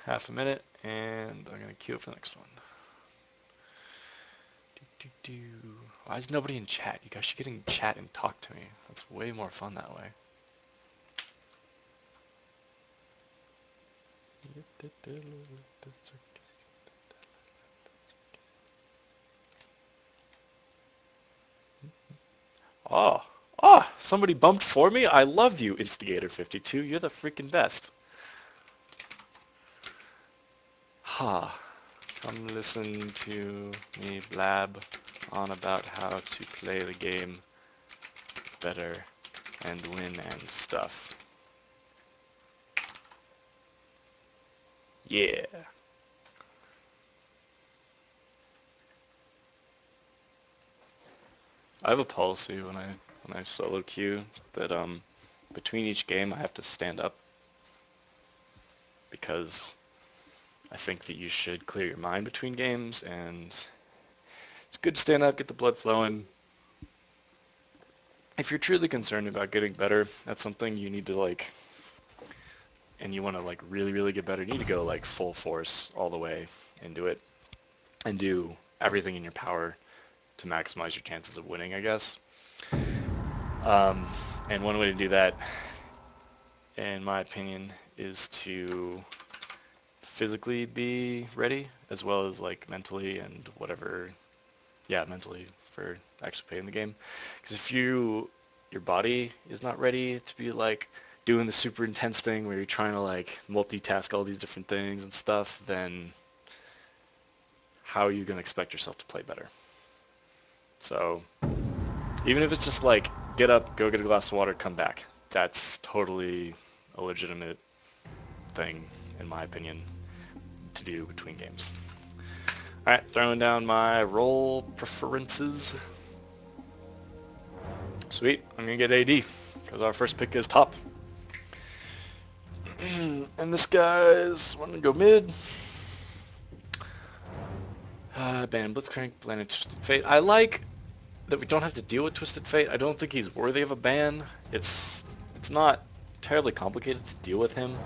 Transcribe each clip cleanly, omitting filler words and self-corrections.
half a minute, and I'm gonna queue up for the next one. Why is nobody in chat? You guys should get in chat and talk to me. That's way more fun that way. Oh, somebody bumped for me? I love you, Instigator52. You're the freaking best. Ha. Come listen to me blab on about how to play the game better and win and stuff. Yeah. I have a policy when I solo queue that between each game I have to stand up because I think that you should clear your mind between games, and it's good to stand up, get the blood flowing. If you're truly concerned about getting better, that's something you need to like, and you want to like really, really get better, you need to go like full force all the way into it and do everything in your power to maximize your chances of winning, I guess. And one way to do that, in my opinion, is to physically be ready as well as like mentally and whatever, yeah, mentally for actually playing the game. Because if your body is not ready to be like doing the super intense thing where you're trying to like multitask all these different things and stuff, then how are you going to expect yourself to play better? So even if it's just like get up, go get a glass of water, come back, that's totally a legitimate thing in my opinion to do between games. Alright, throwing down my role preferences. Sweet, I'm gonna get AD because our first pick is top. And this guy's wanting to go mid. Ban Blitzcrank, Blended Twisted Fate. I like that we don't have to deal with Twisted Fate. I don't think he's worthy of a ban. It's not terribly complicated to deal with him.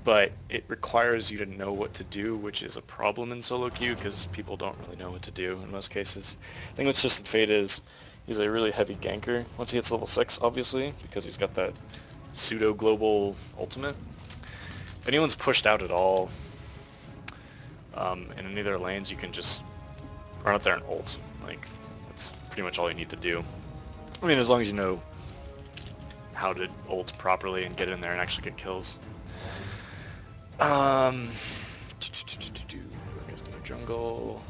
But it requires you to know what to do, which is a problem in solo queue because people don't really know what to do in most cases. The thing with Twisted Fate is he's a really heavy ganker once he hits level 6, obviously, because he's got that pseudo-global ultimate. If anyone's pushed out at all in any of their lanes, you can just run up there and ult. Like, that's pretty much all you need to do. I mean, as long as you know how to ult properly and get in there and actually get kills. Goes to the jungle.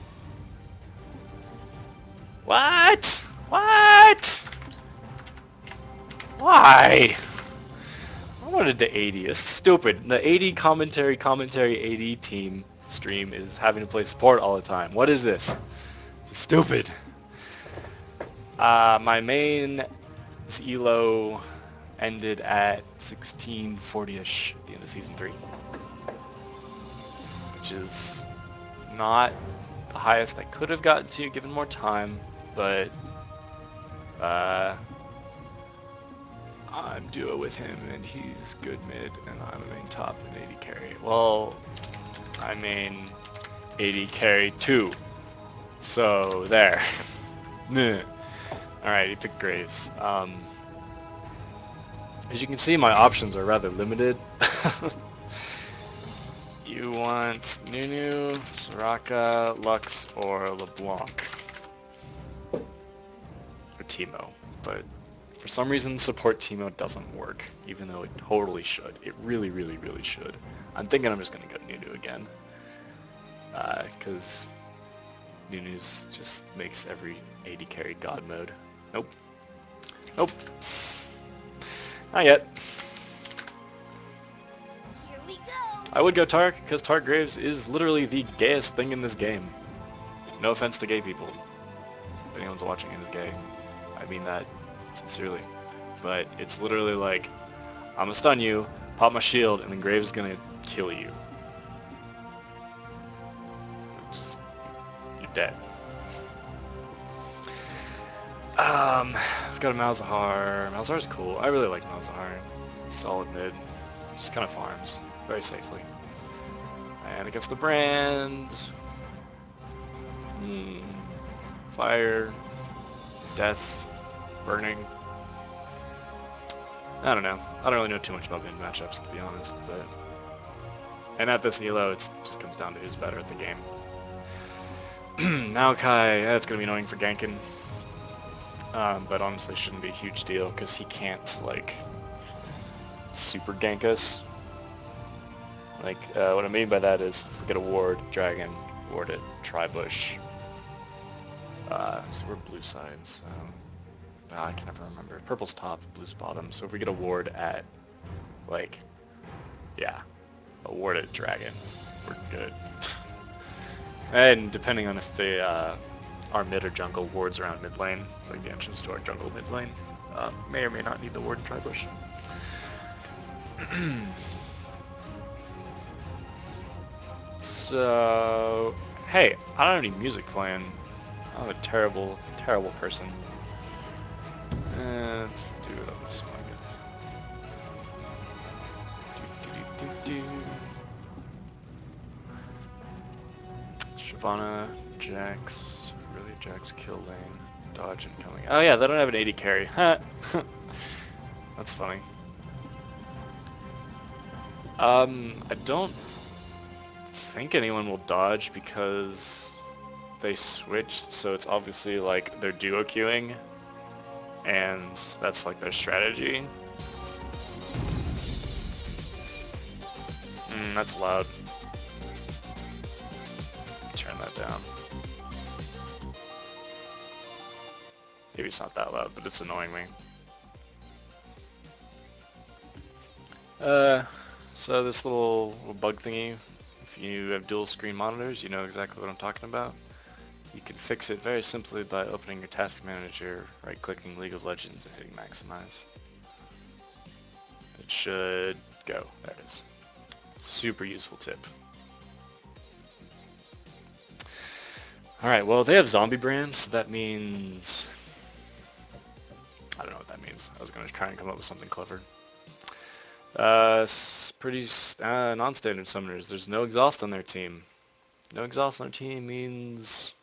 What? What? Why? I wanted to 80. It's stupid. The 80 commentary 80 team stream is having to play support all the time. What is this? It's stupid. My main elo ended at 1640-ish at the end of season 3. Which is not the highest I could have gotten to given more time, but I'm duo with him and he's good mid and I'm a main top and 80 carry. Well, I main 80 carry too. So there. Alright, he picked Graves. As you can see, my options are rather limited. You want Nunu, Soraka, Lux, or LeBlanc. Or Teemo. But for some reason, support Teemo doesn't work, even though it totally should. It really, really, really should. I'm thinking I'm just going to go Nunu again. Because Nunu's just makes every 80 carry god mode. Nope. Nope. Not yet. I would go Tark, because Tark Graves is literally the gayest thing in this game. No offense to gay people. If anyone's watching and is gay, I mean that sincerely. But it's literally like, I'm gonna stun you, pop my shield, and then Graves is gonna kill you. You're dead. I've got a Malzahar. Malzahar's cool. I really like Malzahar. Solid mid. Just kind of farms. very safely. And against the brand, fire, death, burning. I don't know. I don't really know too much about mid matchups, to be honest, but... And at this elo, it just comes down to who's better at the game. Maokai, that's going to be annoying for ganking. But honestly, shouldn't be a huge deal, because he can't, like, super gank us. Like, what I mean by that is, if we get a ward, dragon, ward it, tri-bush. So we're blue side, so... I can never remember. Purple's top, blue's bottom. So if we get a ward at, like, yeah, a ward at dragon, we're good. And depending on if they, our mid or jungle wards around mid lane, like the entrance to our jungle mid lane, may or may not need the ward in tri-bush. So, hey, I don't have any music playing. I'm a terrible, terrible person. Let's do it on this one, guys. Shyvana, Jax, really Jax kill lane, dodge incoming. Oh yeah, they don't have an 80 carry. That's funny. I don't think anyone will dodge because they switched, so it's obviously like they're duo queuing, and that's like their strategy. That's loud. Turn that down. Maybe it's not that loud, but it's annoying me. So this little bug thingy, if you have dual screen monitors, you know exactly what I'm talking about. You can fix it very simply by opening your task manager, right-clicking League of Legends, and hitting maximize. It should go. There it is. Super useful tip. Alright, well they have zombie brand, so that means... I don't know what that means. I was going to try and come up with something clever. Pretty non-standard summoners. There's no exhaust on their team. No exhaust on their team means...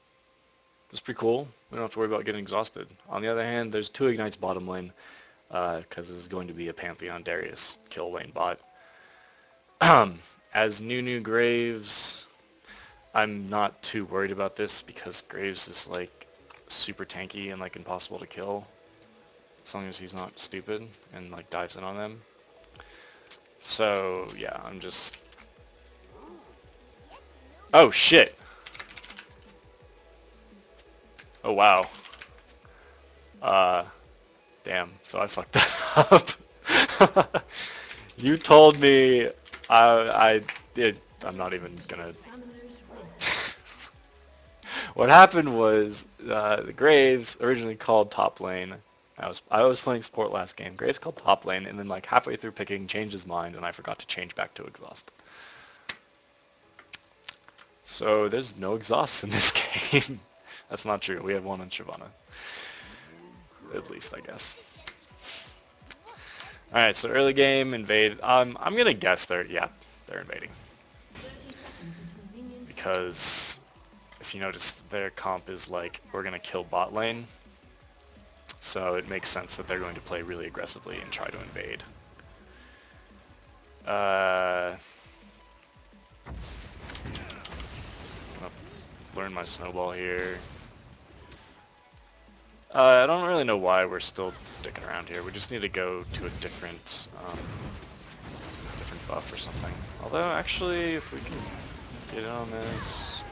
It's pretty cool. We don't have to worry about getting exhausted. On the other hand, there's 2 Ignites bottom lane, because this is going to be a Pantheon Darius kill lane bot. As Nunu Graves, I'm not too worried about this because Graves is like super tanky and like impossible to kill, as long as he's not stupid and like dives in on them. So yeah, I'm just... Oh shit! Oh wow. Damn, so I fucked that up. You told me I did. I'm not even gonna... What happened was, the Graves originally called top lane. I was playing support last game. Graves called top lane, and then like halfway through picking, changed his mind, and I forgot to change back to exhaust. So there's no exhaust in this game. That's not true. We have one on Shyvana. At least, I guess. Alright, so early game, invade. I'm gonna guess they're invading. Because, if you notice, their comp is like, we're gonna kill bot lane. So it makes sense that they're going to play really aggressively and try to invade. I'm gonna learn my snowball here. I don't really know why we're still sticking around here. We just need to go to a different buff or something. Although, actually, if we can get in on this...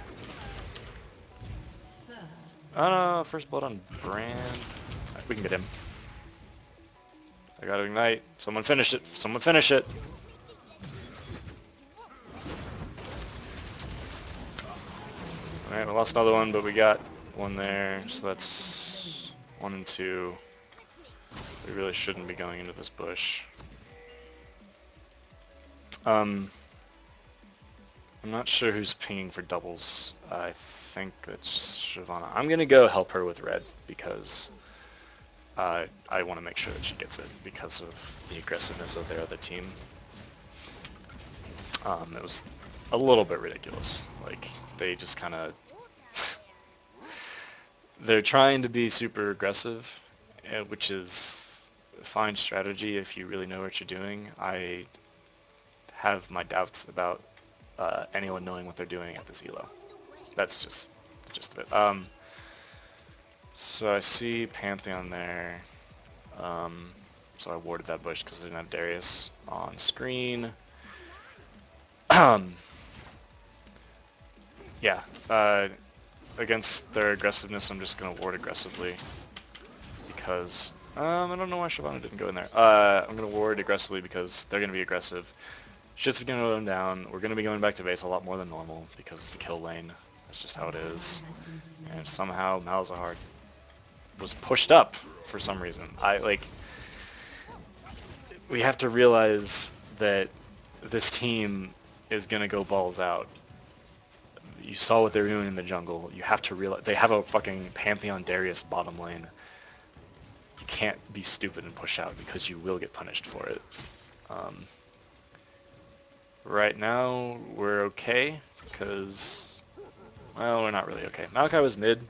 Oh no, first blood on Brand. Right, we can get him. I gotta ignite. Someone finish it. Someone finish it. Alright, we lost another one, but we got one there. So that's 1 and 2. We really shouldn't be going into this bush. I'm not sure who's pinging for doubles. I think that's Shyvana. I'm gonna go help her with red because I want to make sure that she gets it because of the aggressiveness of their other team. It was a little bit ridiculous. Like, they just kind of... They're trying to be super aggressive, which is a fine strategy if you really know what you're doing. I have my doubts about anyone knowing what they're doing at this elo. That's just the gist of it. So I see Pantheon there. So I warded that bush because I didn't have Darius on screen. Yeah, against their aggressiveness, I'm just going to ward aggressively because I don't know why Shyvana didn't go in there. I'm going to ward aggressively because they're going to be aggressive. Shit's going to go down. We're going to be going back to base a lot more than normal because it's a kill lane. That's just how it is. And somehow Malzahar was pushed up for some reason. We have to realize that this team is going to go balls out. You saw what they're doing in the jungle. You have to realize they have a fucking Pantheon Darius bottom lane. You can't be stupid and push out because you will get punished for it. Right now, we're okay because, well, we're not really okay. Maokai was mid,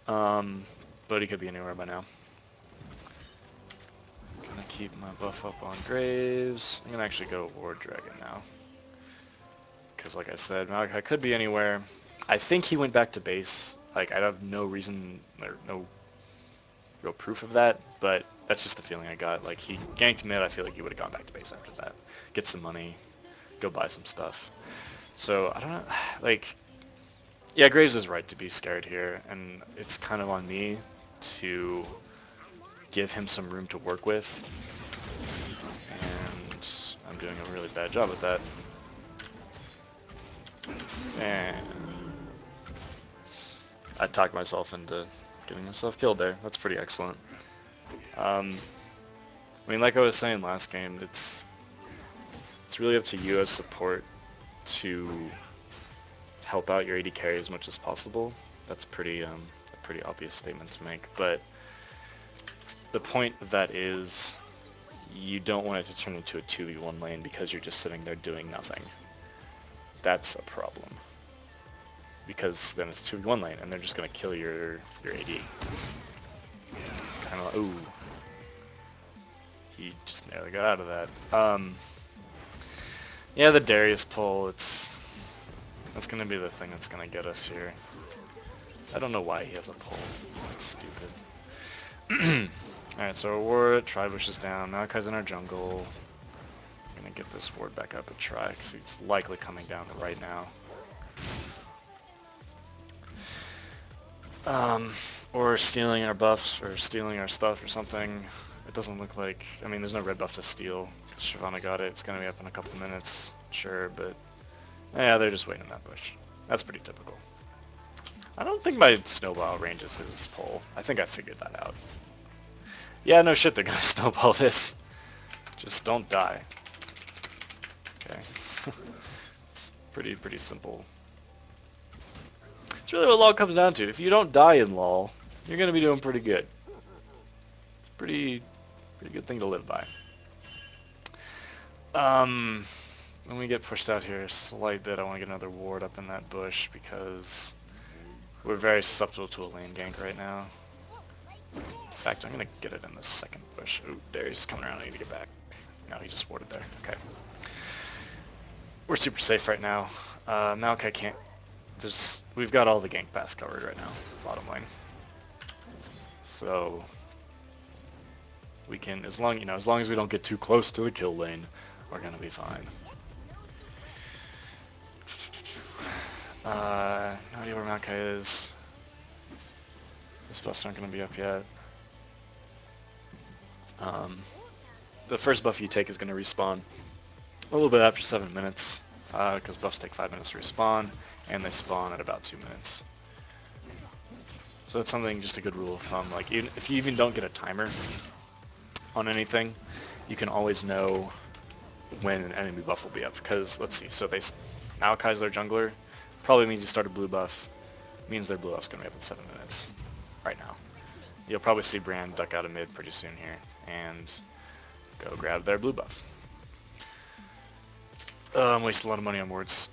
but he could be anywhere by now. Gonna keep my buff up on Graves. I'm gonna actually go Ward Dragon now. Because like I said, Malachi could be anywhere. I think he went back to base. Like, I have no reason, or no real proof of that, but that's just the feeling I got. Like, he ganked mid, I feel like he would have gone back to base after that. Get some money, go buy some stuff. So, I don't know, like, yeah, Graves is right to be scared here, and it's kind of on me to give him some room to work with, and I'm doing a really bad job at that. And I talked myself into getting myself killed there. That's pretty excellent. I mean, like I was saying last game, it's really up to you as support to help out your AD carry as much as possible. That's a pretty obvious statement to make, but the point of that is you don't want it to turn into a 2v1 lane because you're just sitting there doing nothing. That's a problem. Because then it's 2v1 lane and they're just going to kill your AD. Kind of like, ooh. He just nearly got out of that. Yeah, the Darius pull, that's going to be the thing that's going to get us here. I don't know why he has a pull. That's stupid. Alright, so our ward, Tribush is down. Malachi's in our jungle. I'm going to get this ward back up and try, because he's likely coming down right now. Or stealing our buffs, or stealing our stuff or something. It doesn't look like... I mean, there's no red buff to steal, because Shyvana got it. It's going to be up in a couple minutes, sure, but... Yeah, they're just waiting in that bush. That's pretty typical. I don't think my snowball ranges his pull. I think I figured that out. Yeah, no shit, they're going to snowball this. Just don't die. Okay. It's pretty simple. It's really what LoL comes down to. If you don't die in LoL, you're going to be doing pretty good. It's a pretty good thing to live by. When we get pushed out here a slight bit, I want to get another ward up in that bush because we're very susceptible to a lane gank right now. In fact, I'm going to get it in the second bush. Ooh, Darius is coming around. I need to get back. No, he just warded there. Okay. We're super safe right now. Malachi can't... We've got all the gank paths covered right now, bottom lane. So we can, as long as we don't get too close to the kill lane, we're gonna be fine. No idea where Malachi is. His buffs aren't gonna be up yet. The first buff you take is gonna respawn a little bit after 7 minutes, because buffs take 5 minutes to respawn, and they spawn at about 2 minutes. So that's something, just a good rule of thumb. Like, if you even don't get a timer on anything, you can always know when an enemy buff will be up. Because, let's see, so Malachi's their jungler, probably means you start a blue buff, means their blue buff's going to be up in 7 minutes, right now. You'll probably see Brand duck out of mid pretty soon here, and go grab their blue buff. I'm wasting a lot of money on wards.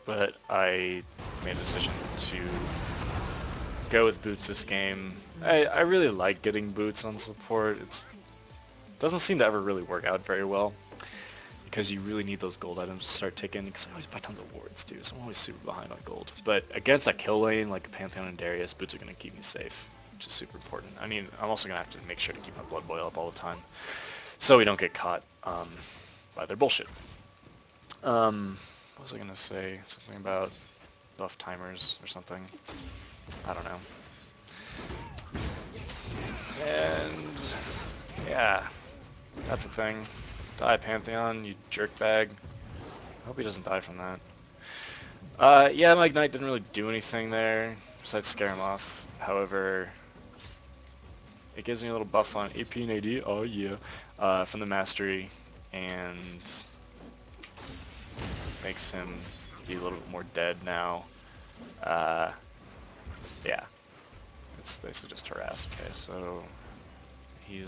But I made a decision to go with boots this game. I really like getting boots on support. It doesn't seem to ever really work out very well because you really need those gold items to start ticking, because I always buy tons of wards too, so I'm always super behind on gold. But against that kill lane like Pantheon and Darius, boots are going to keep me safe, which is super important. I mean, I'm also going to have to make sure to keep my blood boil up all the time so we don't get caught by their bullshit. What was I going to say? Something about buff timers or something. I don't know. And yeah, that's a thing. Die, Pantheon, you jerkbag. I hope he doesn't die from that. Yeah, my Ignite didn't really do anything there, besides scare him off. However, it gives me a little buff on AP and AD, oh yeah, from the Mastery, and makes him be a little bit more dead now. Yeah, it's basically just harass. Okay, so yeah,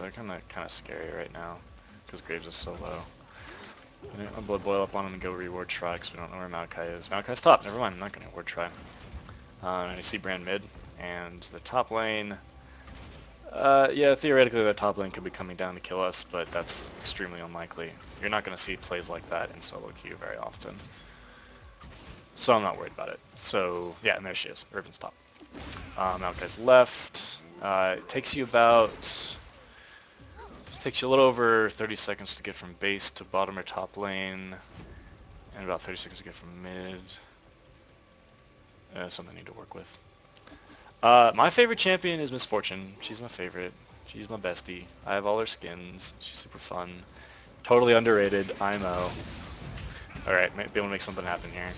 they're kind of scary right now, because Graves is so low. I'll blood boil up on him and go reward try, because we don't know where Maokai is. Maokai's top, never mind, I'm not going to ward try. And I see Brand mid, and the top lane, yeah, theoretically the top lane could be coming down to kill us, but that's extremely unlikely. You're not going to see plays like that in solo queue very often. So I'm not worried about it. So, yeah, and there she is, Irvin's top. Maokai's left. It takes you a little over 30 seconds to get from base to bottom or top lane, and about 30 seconds to get from mid. Something I need to work with. My favorite champion is Misfortune. She's my favorite. She's my bestie. I have all her skins. She's super fun. Totally underrated. IMO. Alright, might be able to make something happen here.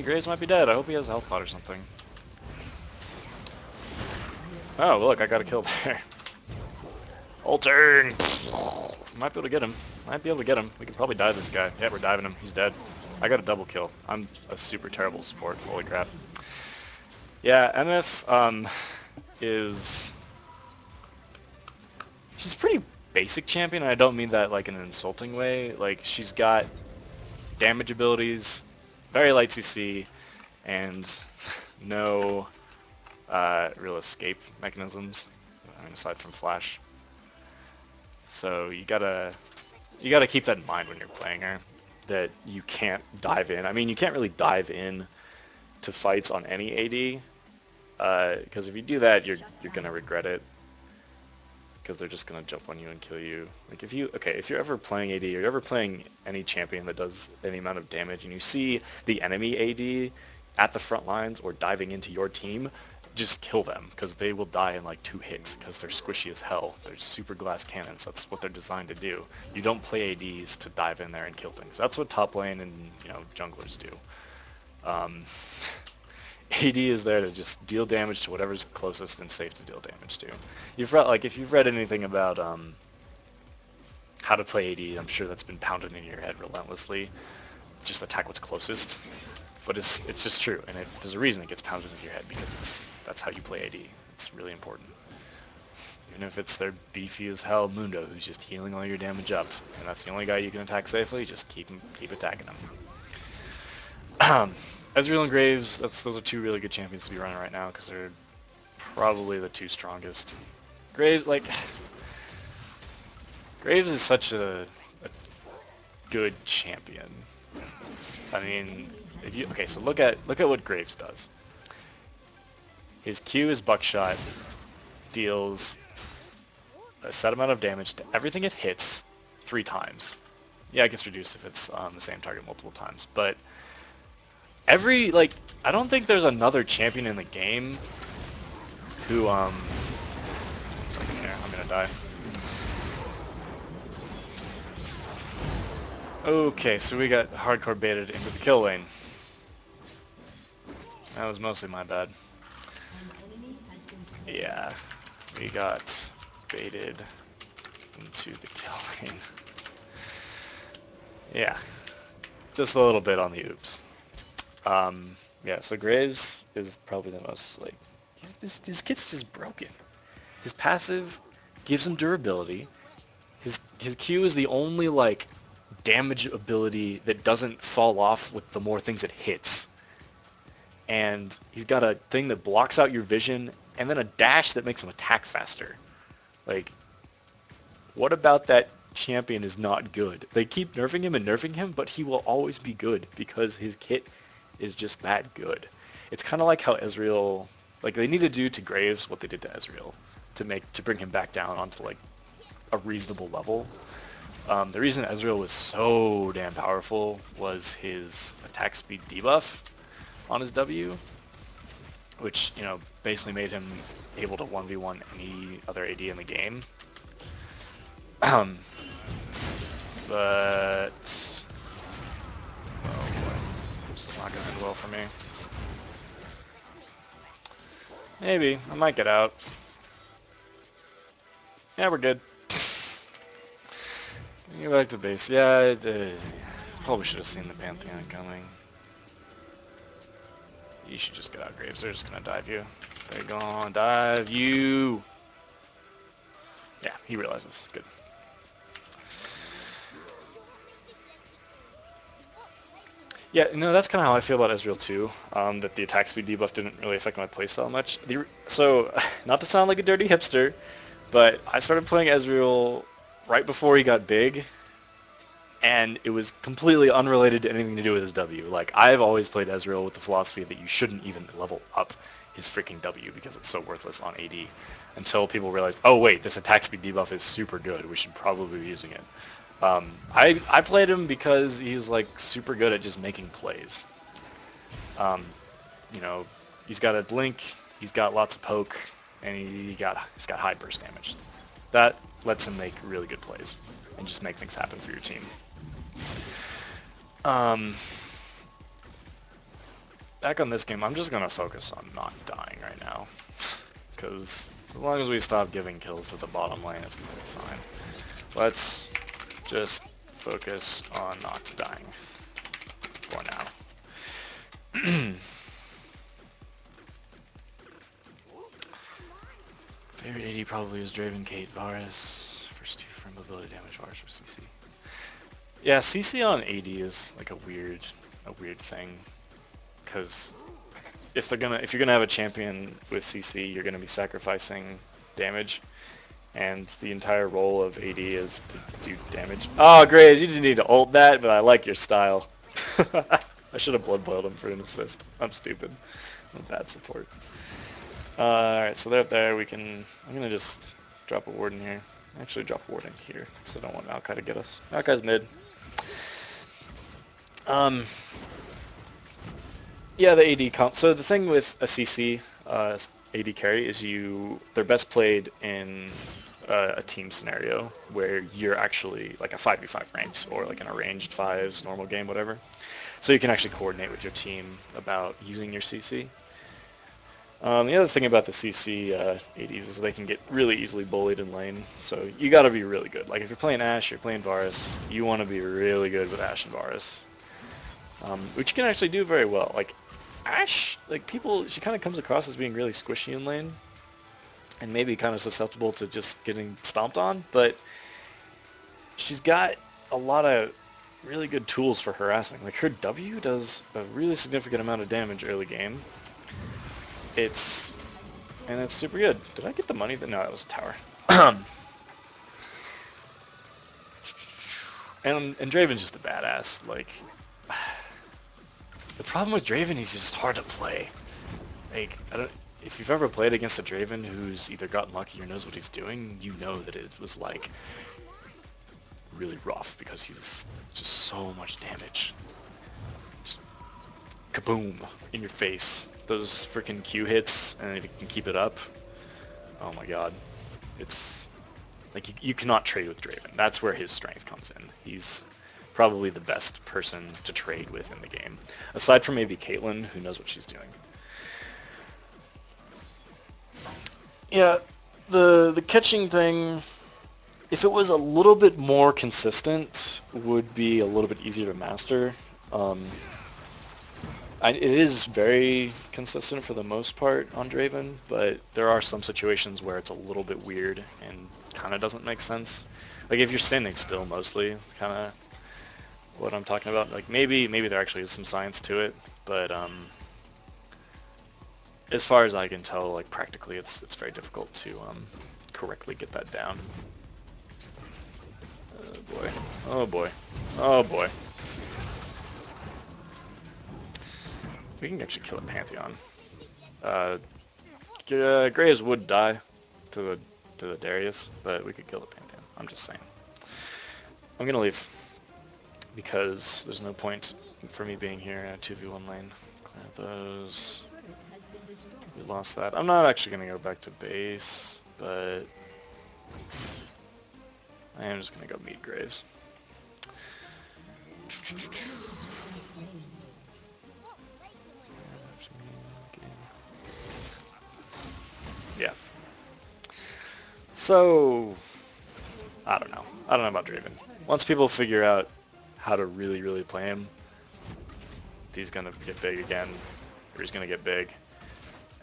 Graves might be dead. I hope he has a health pot or something. Oh, look, I got a kill there. Ulting! Might be able to get him. Might be able to get him. We could probably dive this guy. Yeah, we're diving him. He's dead. I got a double kill. I'm a super terrible support. Holy crap. Yeah, MF is... She's a pretty basic champion, and I don't mean that like in an insulting way. Like, she's got damage abilities, very light CC, and no real escape mechanisms. I mean, aside from flash. So you gotta keep that in mind when you're playing her, that you can't dive in. I mean, you can't really dive in to fights on any AD, because if you do that, you're gonna regret it, because they're just gonna jump on you and kill you. Like if you're ever playing AD, or you're ever playing any champion that does any amount of damage, and you see the enemy AD at the front lines or diving into your team, just kill them, because they will die in like 2 hits, because they're squishy as hell. They're super glass cannons. That's what they're designed to do. You don't play ADs to dive in there and kill things. That's what top lane and junglers do. AD is there to just deal damage to whatever's closest and safe to deal damage to. If you've read anything about how to play AD, I'm sure that's been pounded in your head relentlessly. Just attack what's closest. But it's just true, and there's a reason it gets pounded into your head, because that's how you play AD. It's really important. Even if it's their beefy as hell Mundo who's just healing all your damage up, and that's the only guy you can attack safely, just keep attacking him. Ezreal and Graves, those are 2 really good champions to be running right now, because they're probably the 2 strongest. Graves is such a good champion. I mean, so look at what Graves does. His Q is Buckshot, deals a set amount of damage to everything it hits 3 times. Yeah, it gets reduced if it's the same target multiple times, but I don't think there's another champion in the game who, something here, I'm gonna die. Okay, so we got hardcore baited into the kill lane. That was mostly my bad. Yeah, we got baited into the kill lane. Yeah, just a little bit on the oops. Yeah, so Graves is probably the most, his kit's just broken. His passive gives him durability, His Q is the only like damage ability that doesn't fall off with the more things it hits. And he's got a thing that blocks out your vision, and then a dash that makes him attack faster. Like, what about that champion is not good? They keep nerfing him, but he will always be good because his kit is just that good. It's kind of like how Ezreal, like they need to do to Graves what they did to Ezreal to bring him back down onto like a reasonable level. The reason Ezreal was so damn powerful was his attack speed debuff on his W, which, you know, basically made him able to 1v1 any other AD in the game. But, oh boy, this is not going to end well for me. Maybe, I might get out. Yeah, we're good. Get back to base. Yeah, probably should have seen the Pantheon coming. You should just get out, Graves. They're just going to dive you. They're going to dive you. Yeah, he realizes. Good. Yeah, no, that's kind of how I feel about Ezreal too. That the attack speed debuff didn't really affect my playstyle much. So, not to sound like a dirty hipster, but I started playing Ezreal right before he got big, and it was completely unrelated to anything to do with his W. Like, I've always played Ezreal with the philosophy that you shouldn't even level up his freaking W because it's so worthless on AD, until people realized, oh wait, this attack speed debuff is super good. We should probably be using it. I played him because he's like super good at just making plays. You know, he's got a blink, he's got lots of poke, and he's got high burst damage. That lets him make really good plays and just make things happen for your team. Back on this game, I'm just gonna focus on not dying right now, because as long as we stop giving kills to the bottom lane, it's gonna be fine. Let's just focus on not dying for now. Favorite AD probably is Draven, Kate, Varus. First two for mobility damage, Varus for CC. Yeah, CC on AD is like a weird thing, because if you're gonna have a champion with CC, you're gonna be sacrificing damage. And the entire role of AD is to do damage. Oh, Graves, you didn't need to ult that, but I like your style. I should have blood boiled him for an assist. I'm stupid. I'm bad support. Alright, so they're up there. I'm going to just drop a ward in here. Actually, drop a ward in here, because I don't want Maokai to get us. Maokai's mid. Yeah, the AD comp. So the thing with a CC, AD carry, is they're best played in a team scenario where you're actually like a 5v5 ranks or like an arranged fives normal game, whatever. So you can actually coordinate with your team about using your CC. The other thing about the CC ADs is they can get really easily bullied in lane, so you got to be really good. Like if you're playing Ashe, you're playing Varus, you want to be really good with Ashe and Varus, which you can actually do very well. Like Ashe, like she kind of comes across as being really squishy in lane, and maybe kind of susceptible to just getting stomped on, but she's got a lot of really good tools for harassing. Like her W does a really significant amount of damage early game. It's super good. Did I get the money? No, that was a tower. and Draven's just a badass. Like the problem with Draven, he's just hard to play. Like if you've ever played against a Draven who's either gotten lucky or knows what he's doing, you know that it was like really rough because he was just so much damage. Just kaboom in your face. Those freaking Q hits, and if you can keep it up, oh my god. It's like you cannot trade with Draven. That's where his strength comes in. He's probably the best person to trade with in the game, aside from maybe Caitlyn, who knows what she's doing. Yeah, the catching thing, if it was a little bit more consistent, would be a little bit easier to master. It is very consistent for the most part on Draven, but there are some situations where it's a little bit weird and kind of doesn't make sense. Like if you're standing still mostly, kind of what I'm talking about. Like maybe there actually is some science to it, but as far as I can tell, like practically, it's very difficult to correctly get that down. Oh boy! Oh boy! Oh boy! We can actually kill a Pantheon. Graves would die to the Darius, but we could kill the Pantheon. I'm just saying. I'm gonna leave because there's no point for me being here in a 2v1 lane. Clear those. We lost that. I'm not actually gonna go back to base, but I am just gonna go meet Graves. Yeah. So, I don't know. I don't know about Draven. Once people figure out how to really play him, he's gonna get big again, or he's gonna get big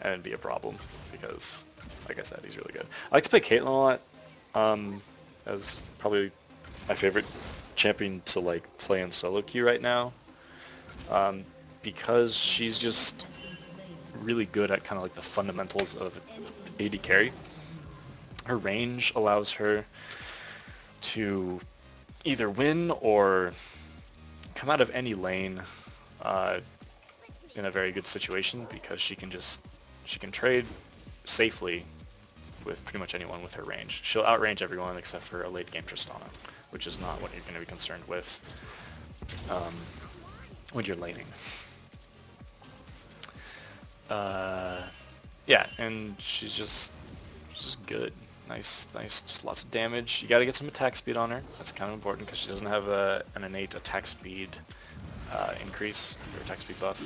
and be a problem because, like I said, he's really good. I like to play Caitlyn a lot, as probably my favorite champion to like play in solo queue right now, because she's just really good at kind of like the fundamentals of AD carry. Her range allows her to either win or come out of any lane in a very good situation because she can trade safely with pretty much anyone with her range. She'll outrange everyone except for a late game Tristana, which is not what you're going to be concerned with when you're laning. Yeah, and she's just good. Nice, just lots of damage. You got to get some attack speed on her. That's kind of important because she doesn't have an innate attack speed increase, or attack speed buff.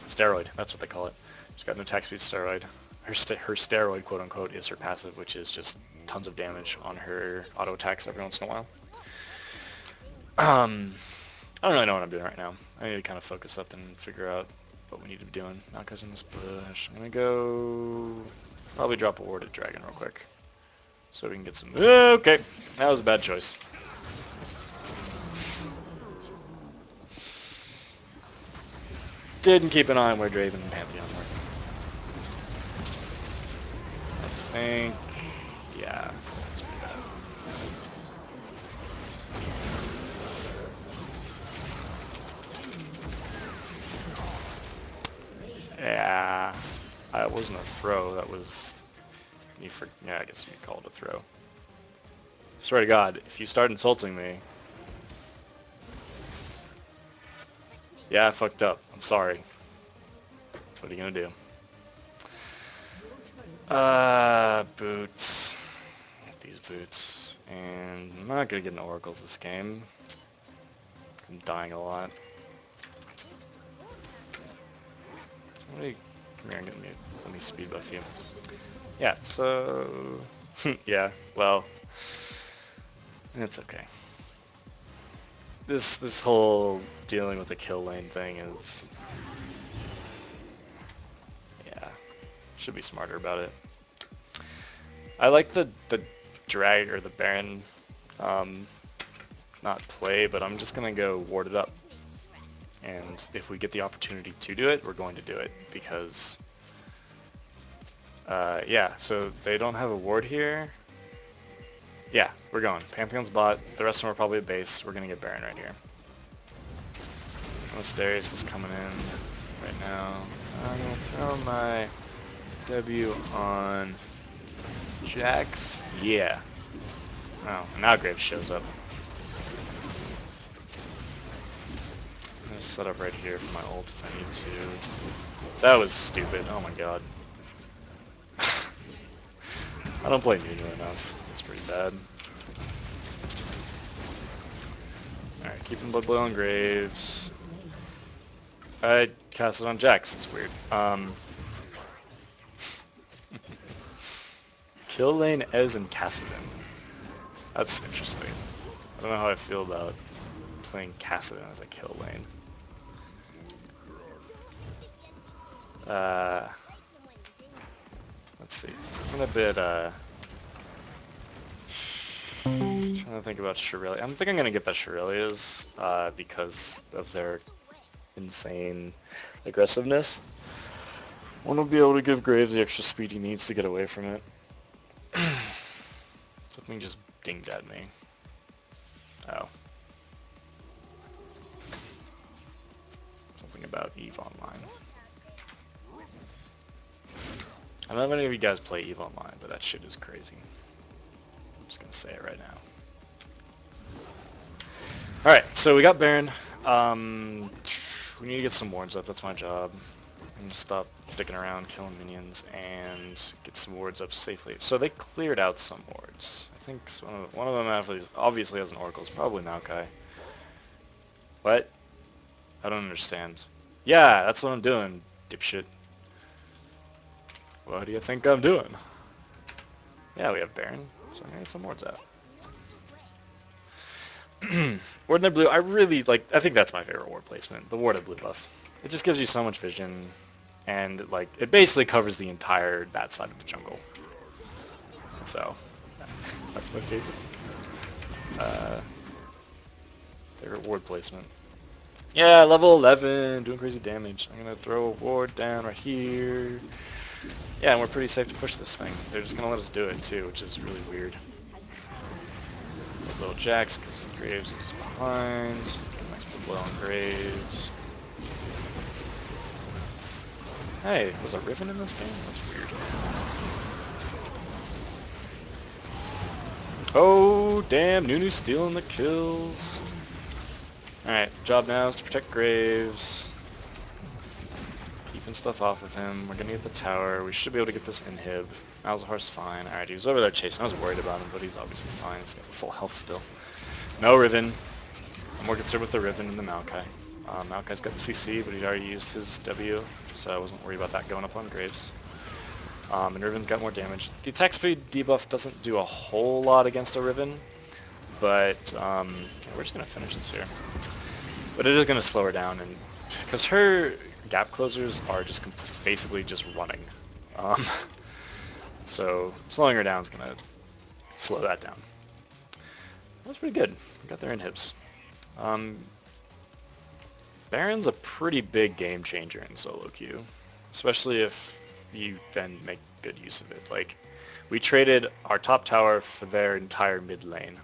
Steroid, that's what they call it. She's got an attack speed steroid. Her steroid, quote unquote, is her passive, which is just tons of damage on her auto attacks every once in a while. I don't really know what I'm doing right now. I need to kind of focus up and figure out what we need to be doing. Naka's in this bush. I'm gonna go probably drop a ward at Dragon real quick, so we can get some. Okay, that was a bad choice. Didn't keep an eye on where Draven and Pantheon were. I think, yeah, that's pretty bad. Yeah, that wasn't a throw. That was yeah, I guess you could call it a throw. Swear to God, if you start insulting me, yeah, I fucked up. I'm sorry. What are you gonna do? Boots. Get these boots. And I'm not gonna get an oracles this game. I'm dying a lot. Somebody come here and get me. Let me speed buff you. Yeah, so yeah, well, it's okay. This whole dealing with the kill lane thing is, yeah, should be smarter about it. I like the drag or the Baron not play, but I'm just gonna go ward it up. And if we get the opportunity to do it, we're going to do it because yeah, so they don't have a ward here. Yeah, we're going. Pantheon's bot. The rest of them are probably at base. We're going to get Baron right here. Darius is coming in right now. I'm going to throw my W on Jax. Yeah. Oh, and now Graves shows up. I'm going to set up right here for my ult if I need to. That was stupid. Oh my god. I don't play Nunu enough. It's pretty bad. Alright, keeping Blood Boil on Graves. I cast it on Jax. It's weird. Kill lane Ez and Kassadin. That's interesting. I don't know how I feel about playing Kassadin as a kill lane. Let's see. I'm a bit, trying trying to think about Shirelli. I think I'm going to get the Shirelias because of their insane aggressiveness. I want to be able to give Graves the extra speed he needs to get away from it. Something just dinged at me. Oh. Something about EVE Online. I don't know if any of you guys play EVE Online, but that shit is crazy. I'm just going to say it right now. Alright, so we got Baron. We need to get some wards up, that's my job. I'm going to stop dicking around, killing minions, and get some wards up safely. So they cleared out some wards. I think one of them obviously has an Oracle. It's probably Maokai. What? I don't understand. Yeah, that's what I'm doing, dipshit. What do you think I'm doing? Yeah, we have Baron, so I'm going to get some wards out. Ward in blue, I think that's my favorite ward placement, the ward of blue buff. It just gives you so much vision, and like it basically covers the entire that side of the jungle. So, that's my favorite. Favorite ward placement. Yeah, level 11, doing crazy damage. I'm gonna throw a ward down right here. Yeah, and we're pretty safe to push this thing. They're just gonna let us do it too, which is really weird. Little Jax, because Graves is behind. Nice blow on Graves. Hey, was a Riven in this game? That's weird. Oh, damn, Nunu's stealing the kills. Alright, job now is to protect Graves. Keeping stuff off of him. We're gonna get the tower. We should be able to get this inhib. Malzahar's fine. Alright, he was over there chasing. I was worried about him, but he's obviously fine. He's got full health still. No Riven. I'm more concerned with the Riven and the Maokai. Maokai's got the CC, but he'd already used his W, so I wasn't worried about that going up on Graves. And Riven's got more damage. The attack speed debuff doesn't do a whole lot against a Riven, but we're just going to finish this here. But it is going to slow her down, and because her gap closers are just basically just running. So slowing her down is going to slow that down. That's pretty good. We got their inhibs. Baron's a pretty big game changer in solo queue, especially if you then make good use of it. Like, we traded our top tower for their entire mid lane.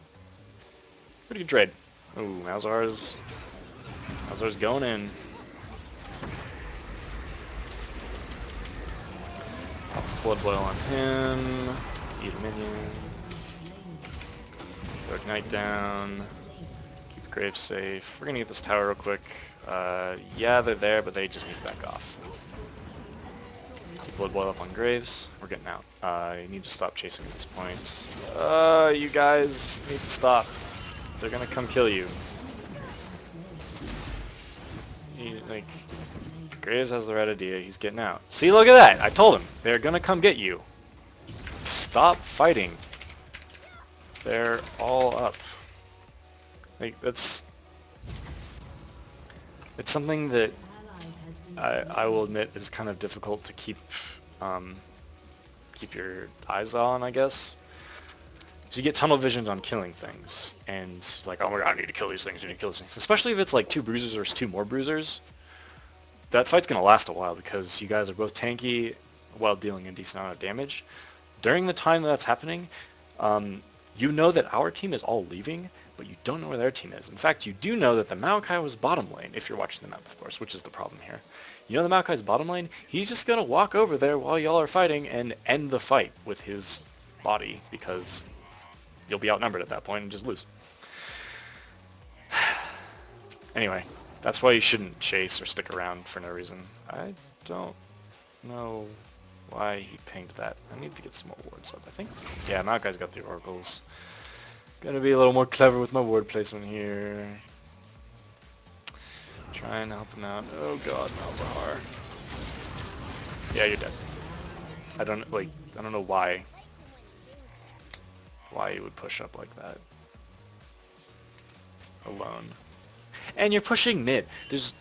Pretty good trade. Ooh, Malzahar's going in. Pop a blood boil on him. Eat a minion. Throw Ignite down. Keep Graves safe. We're gonna get this tower real quick. Yeah, they're there, but they just need to back off. Keep blood boil up on Graves. We're getting out. You need to stop chasing at this point. You guys need to stop. They're gonna come kill you. Graves has the right idea. He's getting out. See, look at that! I told him. They're gonna come get you. Stop fighting. They're all up. Like, it's something that I will admit is kind of difficult to keep your eyes on, I guess. So you get tunnel visions on killing things, and like, oh my god, I need to kill these things, I need to kill these things. Especially if it's like 2 bruisers versus 2 more bruisers. That fight's gonna last a while because you guys are both tanky while dealing a decent amount of damage. During the time that's happening, you know that our team is all leaving, but you don't know where their team is. In fact, you do know that the Maokai was bottom lane, if you're watching the map, of course, which is the problem here. You know the Maokai's bottom lane? He's just going to walk over there while y'all are fighting and end the fight with his body, because you'll be outnumbered at that point and just lose. Anyway, that's why you shouldn't chase or stick around for no reason. I don't know why he pinged that. I need to get some more wards up, I think. Yeah, Maokai's got the oracles. Gonna be a little more clever with my ward placement here. Trying to help him out. Oh god, Malzahar. Yeah, you're dead. I don't know why you would push up like that. Alone. And you're pushing mid. That's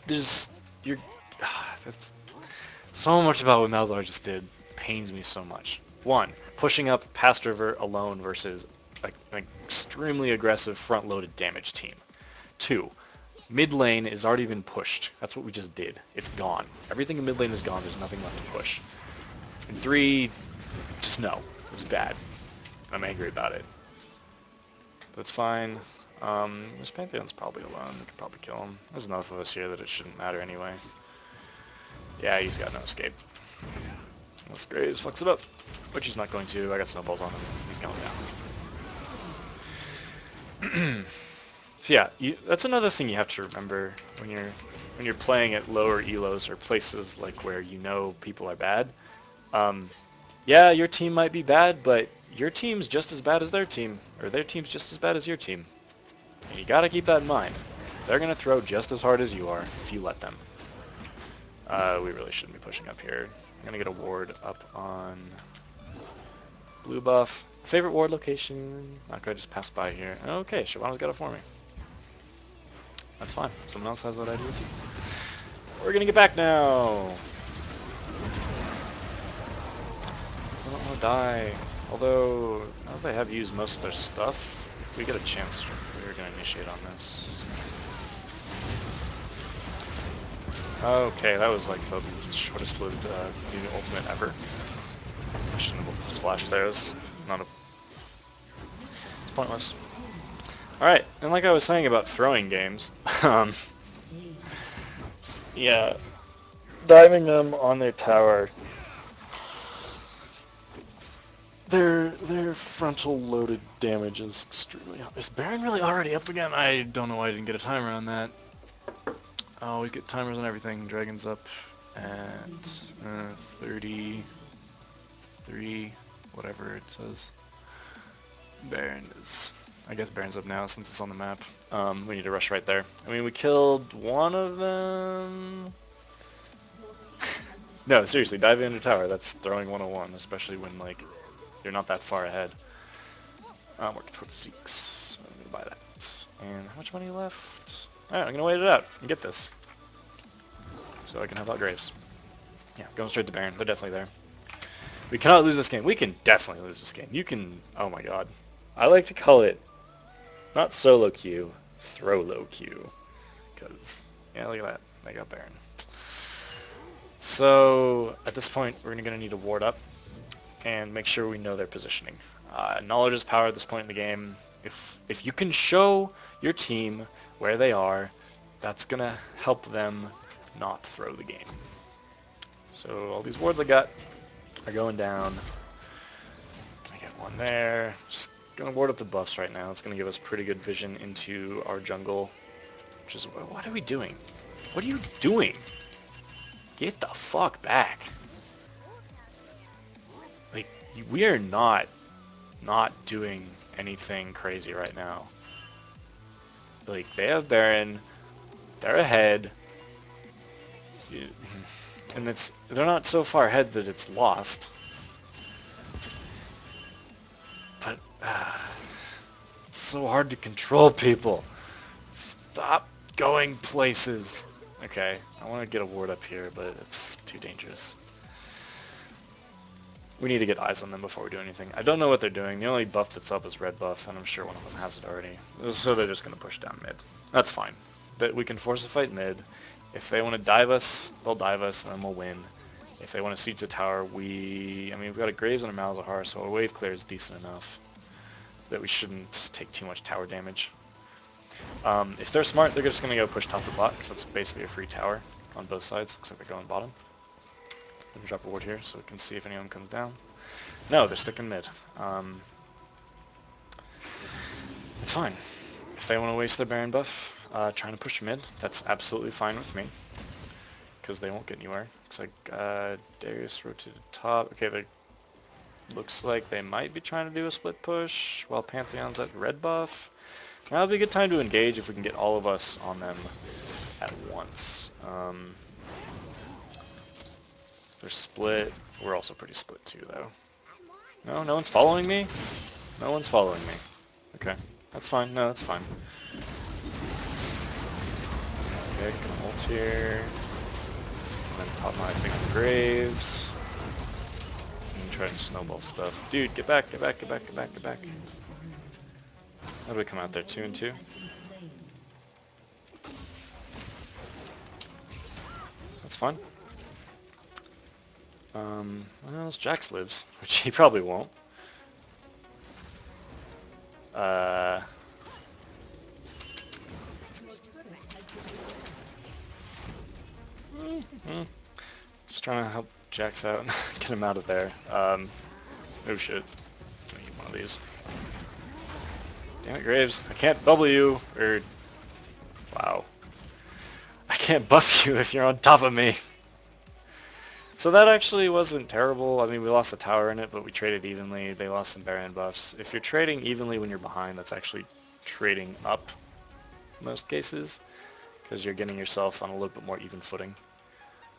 so much about what Malzahar just did pains me so much. 1, pushing up past river alone versus like extremely aggressive front-loaded damage team. 2, mid lane has already been pushed. That's what we just did. It's gone. Everything in mid lane is gone. There's nothing left to push. And 3, just no. It was bad. I'm angry about it. But it's fine. This Pantheon's probably alone. We could probably kill him. There's enough of us here that it shouldn't matter anyway. Yeah, he's got no escape. Unless Graves fucks it up. Which he's not going to. I got snowballs on him. He's going down. So yeah, that's another thing you have to remember when you're playing at lower elos or places like where you know people are bad. Yeah, your team might be bad, but your team's just as bad as their team, or their team's just as bad as your team. And you gotta keep that in mind. They're gonna throw just as hard as you are if you let them. We really shouldn't be pushing up here. I'm gonna get a ward up on blue buff. Favorite ward location. Not gonna just pass by here. Okay, Shyvana's got it for me. That's fine. Someone else has that idea too. We're gonna get back now. I don't want to die. Although, now that they have used most of their stuff, if we get a chance, we're gonna initiate on this. Okay, that was like the shortest lived Nunu ultimate ever. I shouldn't have splashed there. It's pointless. Alright, and like I was saying about throwing games, yeah, diving them on their tower, their frontal loaded damage is extremely high. Is Baron really already up again? I don't know why I didn't get a timer on that. I always get timers on everything. Dragon's up at 33, whatever it says. Baron is... I guess Baron's up now since it's on the map. We need to rush right there. I mean, we killed one of them. No, seriously, diving into tower. That's throwing 101, especially when, like, you're not that far ahead. I'm working towards Zeke's. I'm going to buy that. And how much money left? Alright, I'm going to wait it out and get this. So I can help out Graves. Yeah, going straight to Baron. They're definitely there. We cannot lose this game. We can definitely lose this game. You can... Oh my god. I like to call it not solo queue, throw low queue. Because, yeah, look at that. They got Baron. So, at this point, we're going to need to ward up and make sure we know their positioning. Knowledge is power at this point in the game. If you can show your team where they are, that's going to help them not throw the game. So, all these wards I got are going down. Gonna get one there. Just gonna ward up the buffs right now. It's gonna give us pretty good vision into our jungle. Which is, what are we doing? What are you doing? Get the fuck back. Like, we are not doing anything crazy right now. Like, they have Baron. They're ahead. And they're not so far ahead that it's lost. But it's so hard to control people. Stop going places. Okay, I want to get a ward up here, but it's too dangerous. We need to get eyes on them before we do anything. I don't know what they're doing. The only buff that's up is red buff, and I'm sure one of them has it already. So they're just going to push down mid. That's fine. But we can force a fight mid. If they want to dive us, they'll dive us, and then we'll win. If they want to siege the tower, I mean, we've got a Graves and a Malzahar, so a wave clear is decent enough that we shouldn't take too much tower damage. If they're smart, they're just going to go push top to bot, because that's basically a free tower on both sides. Looks like they're going bottom. Let me drop a ward here so we can see if anyone comes down. No, they're sticking mid. It's fine. If they want to waste their Baron buff trying to push mid, that's absolutely fine with me. Because they won't get anywhere. Looks like Darius rotated top. Okay, looks like they might be trying to do a split push while Pantheon's at red buff. That'll be a good time to engage if we can get all of us on them at once. They're split. We're also pretty split too, though. No, no one's following me? No one's following me. Okay, that's fine. No, that's fine. Okay, gonna ult here. And then pop my thing on Graves. And try to snowball stuff. Dude, get back, get back, get back, get back, get back. How do we come out there? 2 and 2? That's fine. Well, Jax lives, which he probably won't. Just trying to help Jax out and get him out of there. Oh shit. Let me get one of these. Damn it, Graves. I can't bubble you, or... Wow. I can't buff you if you're on top of me. So that actually wasn't terrible. I mean, we lost the tower in it, but we traded evenly. They lost some Baron buffs. If you're trading evenly when you're behind, that's actually trading up in most cases, because you're getting yourself on a little bit more even footing.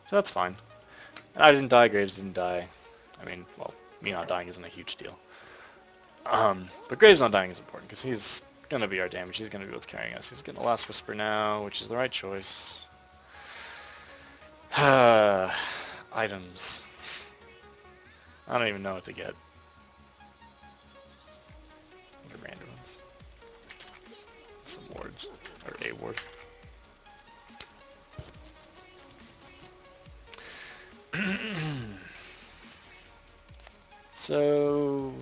So that's fine. I didn't die, Graves didn't die. I mean, well, me not dying isn't a huge deal. But Graves not dying is important, because he's going to be our damage. He's going to be what's carrying us. He's getting a Last Whisper now, which is the right choice. Items. I don't even know what to get. What are random ones? Some wards. Or a ward. So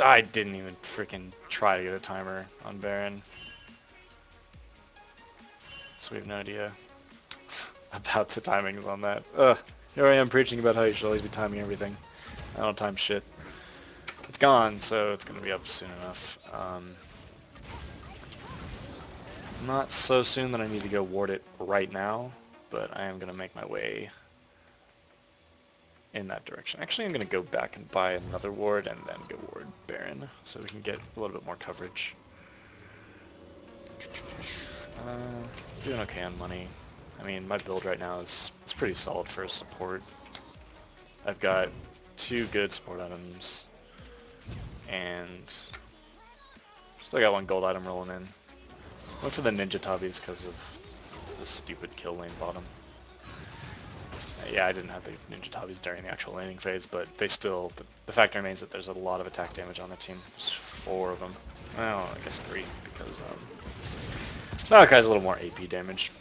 I didn't even freaking try to get a timer on Baron. So we have no idea about the timings on that. Here I am preaching about how you should always be timing everything. I don't time shit. It's gone, so it's going to be up soon enough. Not so soon that I need to go ward it right now, but I am going to make my way in that direction. Actually, I'm going to go back and buy another ward and then go ward Baron, so we can get a little bit more coverage. Doing okay on money. I mean, my build right now is pretty solid for a support. I've got 2 good support items, and still got 1 gold item rolling in. Went for the Ninja Tabis because of the stupid kill lane bottom. Yeah, I didn't have the Ninja Tabis during the actual laning phase, but they still, the fact remains that there's a lot of attack damage on the team. There's 4 of them. Well, I guess 3, because Malachi's a little more AP damage.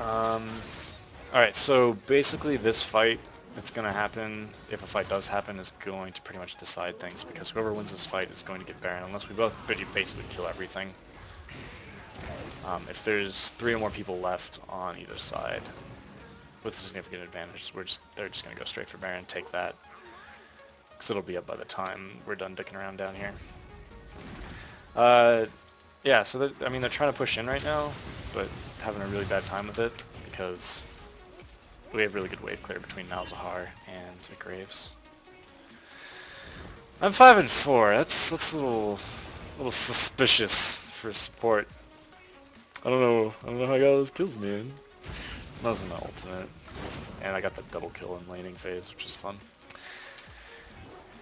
Alright, so basically this fight that's going to happen, if a fight does happen, is going to pretty much decide things, because whoever wins this fight is going to get Baron, unless we both basically kill everything. If there's 3 or more people left on either side with a significant advantage, they're just going to go straight for Baron, take that, because it'll be up by the time we're done dicking around down here. Yeah, so I mean, they're trying to push in right now, but having a really bad time with it, because we have really good wave clear between Malzahar and Graves. I'm 5 and 4. That's a little suspicious for support. I don't know how I got those kills, man. That was my ultimate, and I got the double kill in laning phase, which is fun.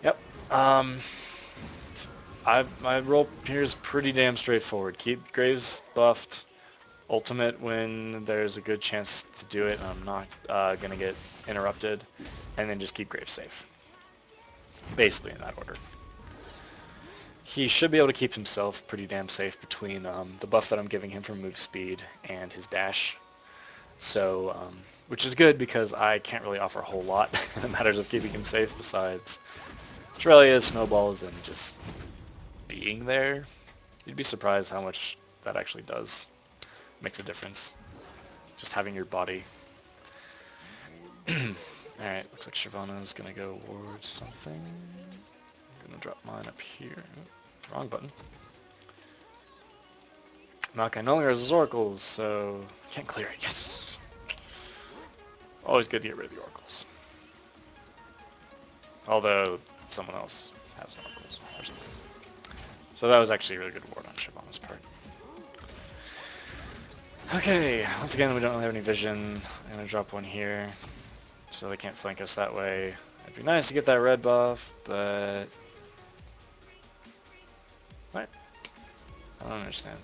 Yep. My role here is pretty damn straightforward. Keep Graves buffed. Ultimate when there's a good chance to do it and I'm not going to get interrupted, and then just keep Graves safe. Basically in that order. He should be able to keep himself pretty damn safe between the buff that I'm giving him from move speed and his dash. So, which is good because I can't really offer a whole lot in matters of keeping him safe besides Australia's snowballs and just being there. You'd be surprised how much that actually does. Makes a difference. Just having your body. Alright, looks like Shyvana's gonna go ward something. I'm gonna drop mine up here. Wrong button. Malachi no longer has his oracles, so can't clear it. Yes! Always good to get rid of the oracles. Although someone else has oracles or something. So that was actually a really good ward on Shyvana's part. Okay, once again we don't really have any vision. I'm going to drop one here, so they can't flank us that way. It'd be nice to get that red buff, but... What? I don't understand.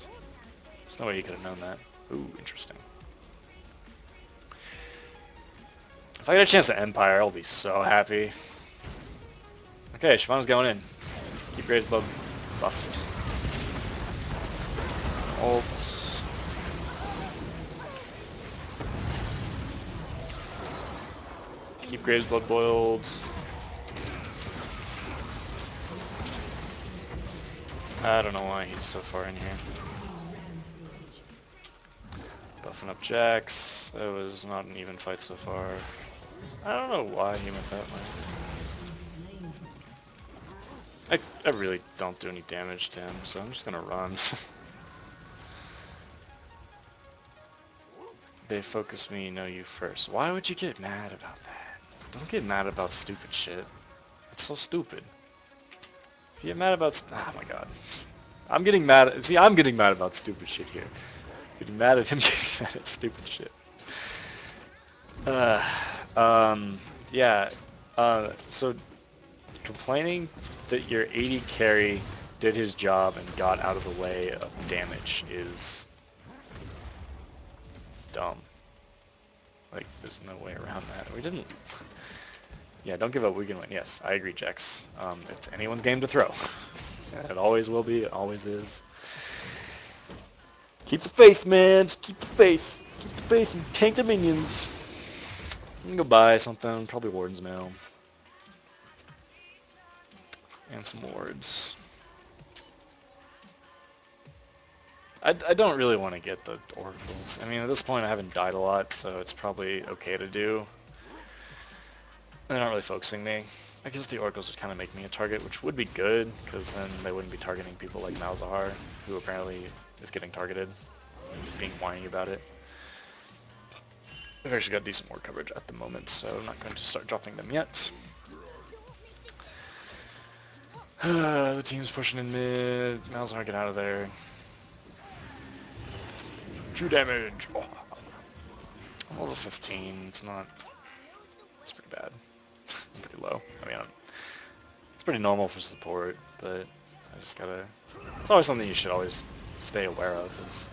There's no way you could have known that. Ooh, interesting. If I get a chance to Empire, I'll be so happy. Okay, Shyvana's going in. Keep Graves buffed. Ult. Keep Graves blood boiled. I don't know why he's so far in here. Buffing up Jax. That was not an even fight so far. I don't know why he went that way. I really don't do any damage to him, so I'm just gonna run. They focus me, know you first. Why would you get mad about that? Don't get mad about stupid shit. It's so stupid. If you get mad about... Oh my god. I'm getting mad... See, I'm getting mad about stupid shit here. Getting mad at him getting mad at stupid shit. Yeah. So complaining that your 80 carry did his job and got out of the way of damage is dumb. Like, there's no way around that. We didn't... Yeah, don't give up. We can win. Yes, I agree, Jax. It's anyone's game to throw. It always will be. It always is. Keep the faith, man. Just keep the faith. Keep the faith and tank the minions. I'm gonna go buy something. Probably Warden's Mail. And some wards. I don't really want to get the oracles. I mean, at this point I haven't died a lot, so it's probably okay to do. They're not really focusing me. I guess the oracles would kind of make me a target, which would be good, because then they wouldn't be targeting people like Malzahar, who apparently is getting targeted. He's being whiny about it. I've actually got decent war coverage at the moment, so I'm not going to start dropping them yet. The team's pushing in mid. Malzahar, get out of there. True damage. Oh. I'm level 15. It's not... It's pretty bad. Pretty low. I mean, it's pretty normal for support, but I just gotta... It's always something you should always stay aware of, is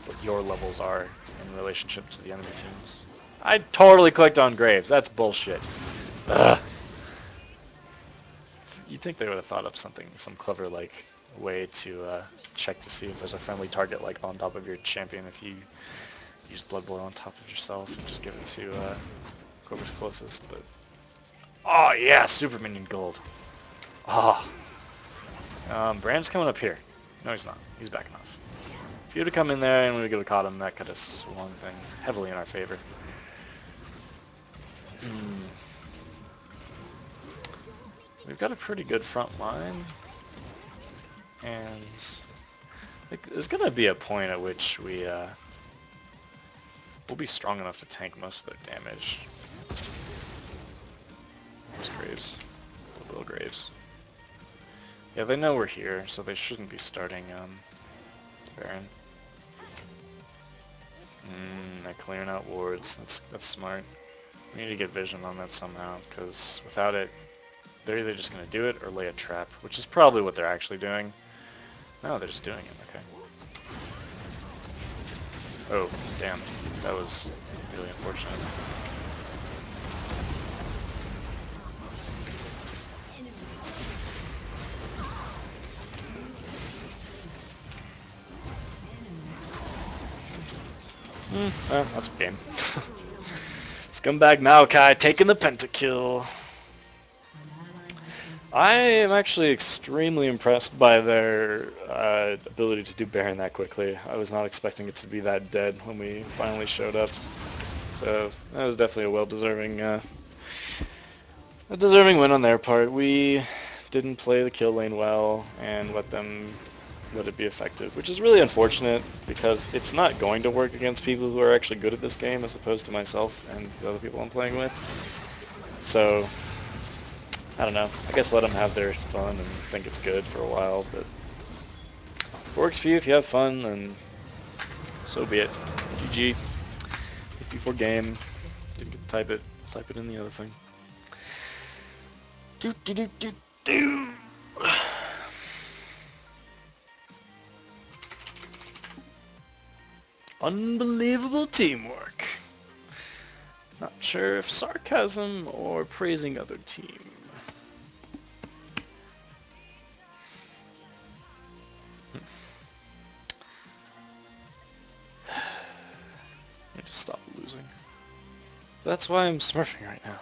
what your levels are in relationship to the enemy teams. I totally clicked on Graves. That's bullshit. Ugh. You'd think they would have thought up something, some clever, like, way to check to see if there's a friendly target, like, on top of your champion if you use Blood Boil on top of yourself and just give it to whoever's closest, but... Oh, yeah! Super Minion Gold. Oh. Brand's coming up here. No, he's not. He's backing off. If he would have come in there and we would have caught him, that could have swung things heavily in our favor. We've got a pretty good front line, and there's going to be a point at which we'll be strong enough to tank most of their damage. There's Graves. Little Graves. Yeah, they know we're here, so they shouldn't be starting Baron. They're clearing out wards. That's smart. We need to get vision on that somehow, because without it, they're either just going to do it or lay a trap, which is probably what they're actually doing. No, they're just doing it. Okay. Oh, damn. That was really unfortunate. That's a game. Scumbag Maokai taking the pentakill. I am actually extremely impressed by their ability to do Baron that quickly. I was not expecting it to be that dead when we finally showed up. So that was definitely a well-deserving a deserving win on their part. We didn't play the kill lane well and let it be effective, which is really unfortunate because it's not going to work against people who are actually good at this game as opposed to myself and the other people I'm playing with. So, I don't know. I guess let them have their fun and think it's good for a while, but if it works for you, if you have fun, then so be it. GG. 54 game. Didn't get to type it in the other thing. Do do do do do. Unbelievable teamwork. Not sure if sarcasm or praising other team. That's why I'm smurfing right now.